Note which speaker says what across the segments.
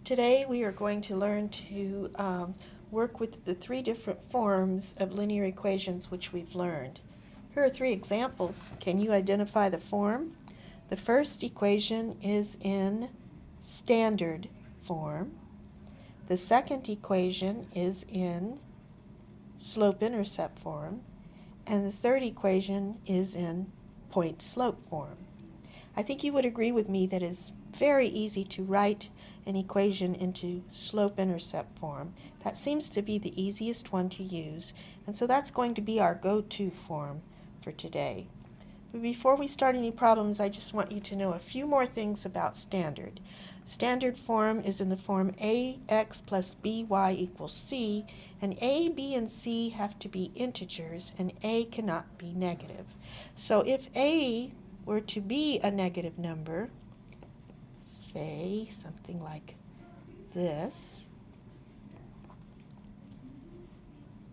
Speaker 1: Today we are going to learn to work with the three different forms of linear equations which we've learned. Here are three examples. Can you identify the form? The first equation is in standard form. The second equation is in slope-intercept form. And the third equation is in point-slope form. I think you would agree with me that it's very easy to write an equation into slope-intercept form. That seems to be the easiest one to use, and so that's going to be our go-to form for today. But before we start any problems, I just want you to know a few more things about standard. Standard form is in the form ax plus by equals c, and a, b, and c have to be integers, and a cannot be negative. So if a were to be a negative number, say something like this,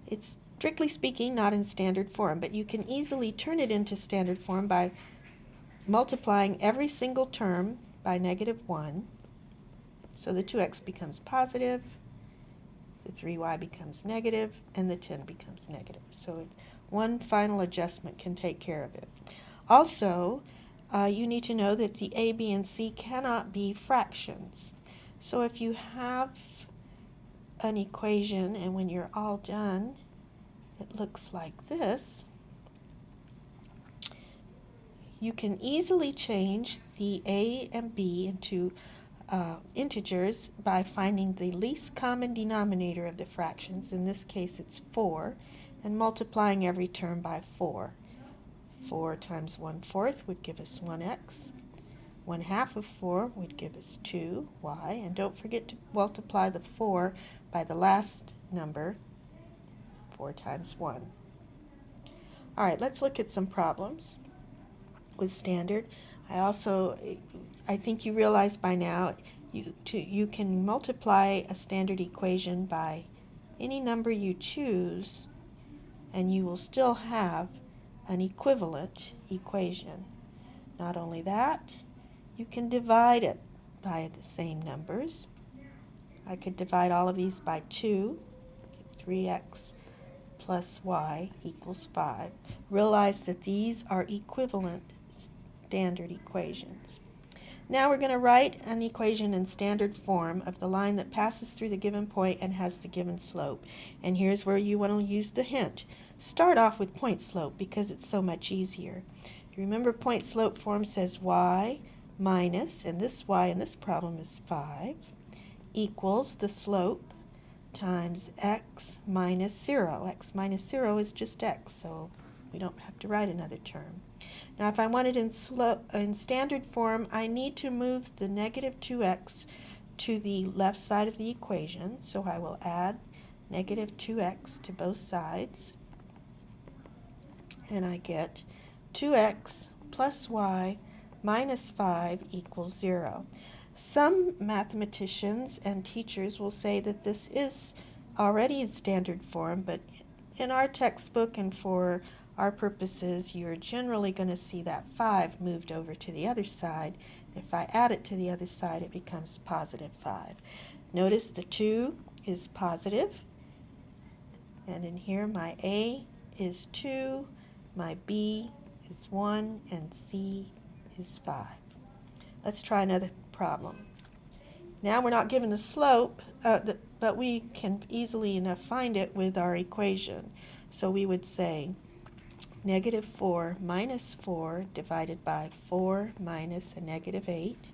Speaker 1: it's strictly speaking not in standard form, but you can easily turn it into standard form by multiplying every single term by -1. So the 2x becomes positive, the 3y becomes negative, and the 10 becomes negative. So one final adjustment can take care of it. Also, you need to know that the a, b, and c cannot be fractions. So if you have an equation and when you're all done, it looks like this, you can easily change the a and b into integers by finding the least common denominator of the fractions. In this case, it's 4, and multiplying every term by 4. 4 times 1/4 would give us 1x. 1/2 of 4 would give us 2y. And don't forget to multiply the 4 by the last number, 4 times 1. All right, let's look at some problems with standard. I think you realize by now you can multiply a standard equation by any number you choose, and you will still have an equivalent equation. Not only that, you can divide it by the same numbers. I could divide all of these by 2, 3x plus y equals 5. Realize that these are equivalent standard equations. Now we're going to write an equation in standard form of the line that passes through the given point and has the given slope. And here's where you want to use the hint. Start off with point slope because it's so much easier. Remember, point slope form says y minus, and this y in this problem is 5, equals the slope times x minus 0. X minus 0 is just x, so we don't have to write another term. Now if I want it in standard form, I need to move the -2x to the left side of the equation, so I will add -2x to both sides, and I get 2x plus y minus 5 equals 0. Some mathematicians and teachers will say that this is already in standard form, but in our textbook and for our purposes, you're generally going to see that 5 moved over to the other side. If I add it to the other side, it becomes positive 5. Notice the 2 is positive, and in here my A is 2, my B is 1, and C is 5. Let's try another problem. Now we're not given the slope, but we can easily enough find it with our equation. So we would say -4 minus 4 divided by 4 minus a -8.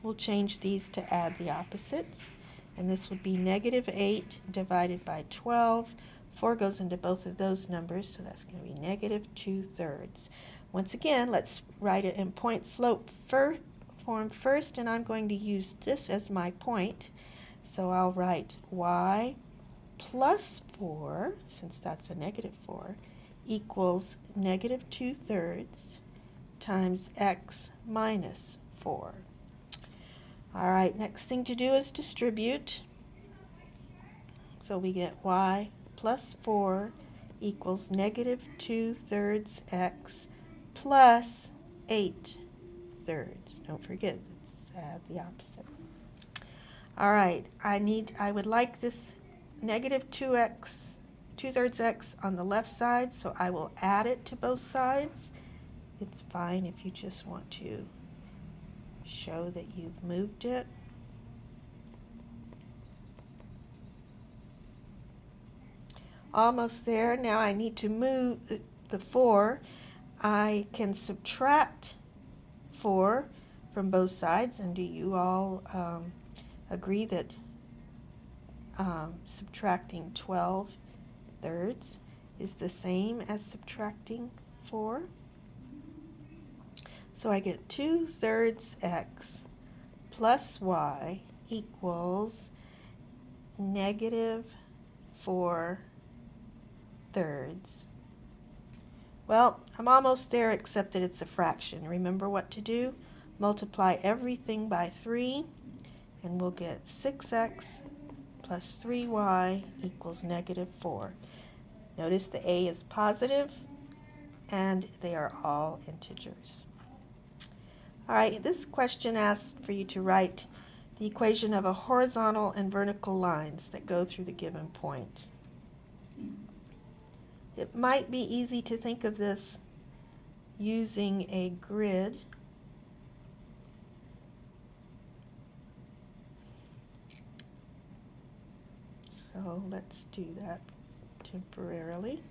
Speaker 1: We'll change these to add the opposites, and this would be -8 divided by 12. 4 goes into both of those numbers, so that's going to be -2/3. Once again, let's write it in point slope form first, and I'm going to use this as my point. So I'll write y plus 4, since that's a -4, equals -2/3 times x minus 4. All right, next thing to do is distribute. So we get y plus 4 equals -2/3 x plus 8/3. Don't forget, let's add the opposite. All right, I would like this negative 2x, 2/3 x on the left side, so I will add it to both sides. It's fine if you just want to show that you've moved it. Almost there. Now I need to move the 4. I can subtract 4 from both sides, and do you all agree that subtracting 12/3 is the same as subtracting 4? So I get 2/3 x plus y equals negative 4/3. Well, I'm almost there, except that it's a fraction. Remember what to do? Multiply everything by 3, and we'll get 6x plus 3y equals negative 4. Notice the a is positive, and they are all integers. All right, this question asks for you to write the equation of a horizontal and vertical lines that go through the given point. It might be easy to think of this using a grid. So let's do that temporarily.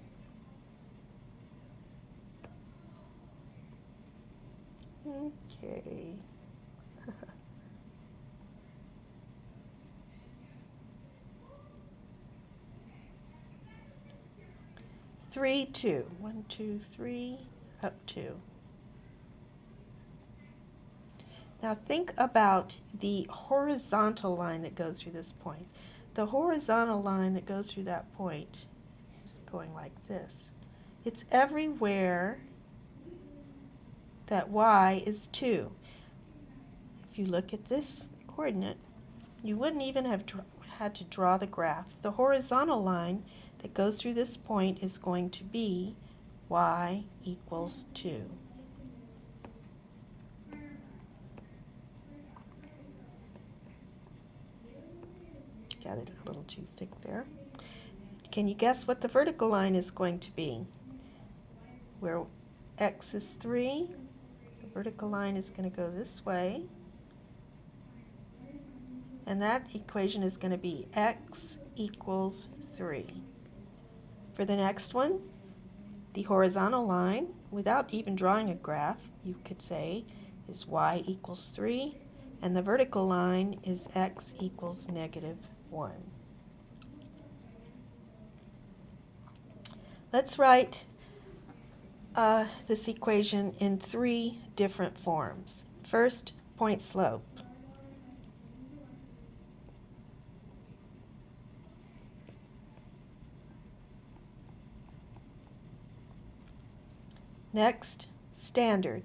Speaker 1: Okay. 3, 2. 1, 2, 3, up 2. Now think about the horizontal line that goes through this point. The horizontal line that goes through that point is going like this. It's everywhere that y is 2. If you look at this coordinate, you wouldn't even have had to draw the graph. The horizontal line that goes through this point is going to be y equals 2. Got it a little too thick there. Can you guess what the vertical line is going to be? Where x is 3, the vertical line is going to go this way. And that equation is going to be x equals 3. For the next one, the horizontal line, without even drawing a graph, you could say, is y equals 3, and the vertical line is x equals negative 1. Let's write this equation in 3 different forms. First, point slope. Next, standard.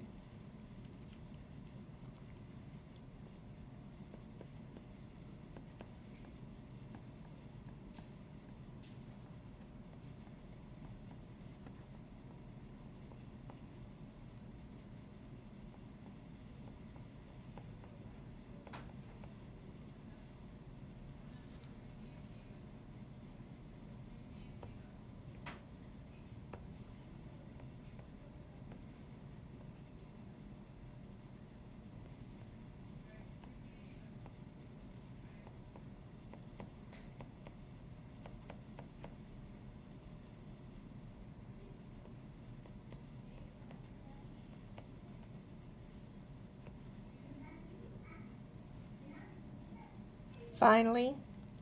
Speaker 1: Finally,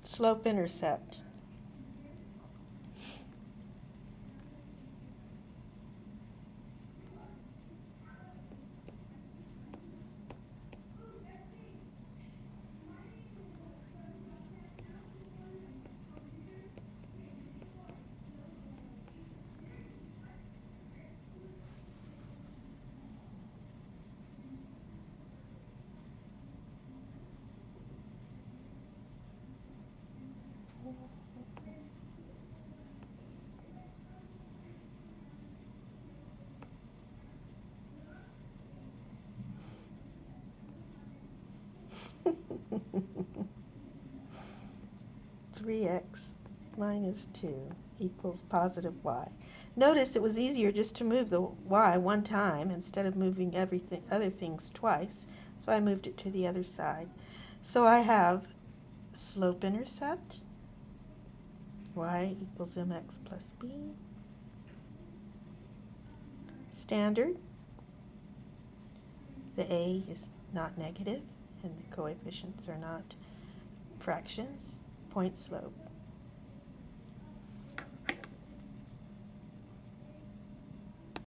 Speaker 1: slope-intercept. 3x minus 2 equals positive y. Notice it was easier just to move the y one time instead of moving other things twice, so I moved it to the other side. So I have slope-intercept, y equals mx plus b. Standard, the a is not negative and the coefficients are not fractions. Point slope.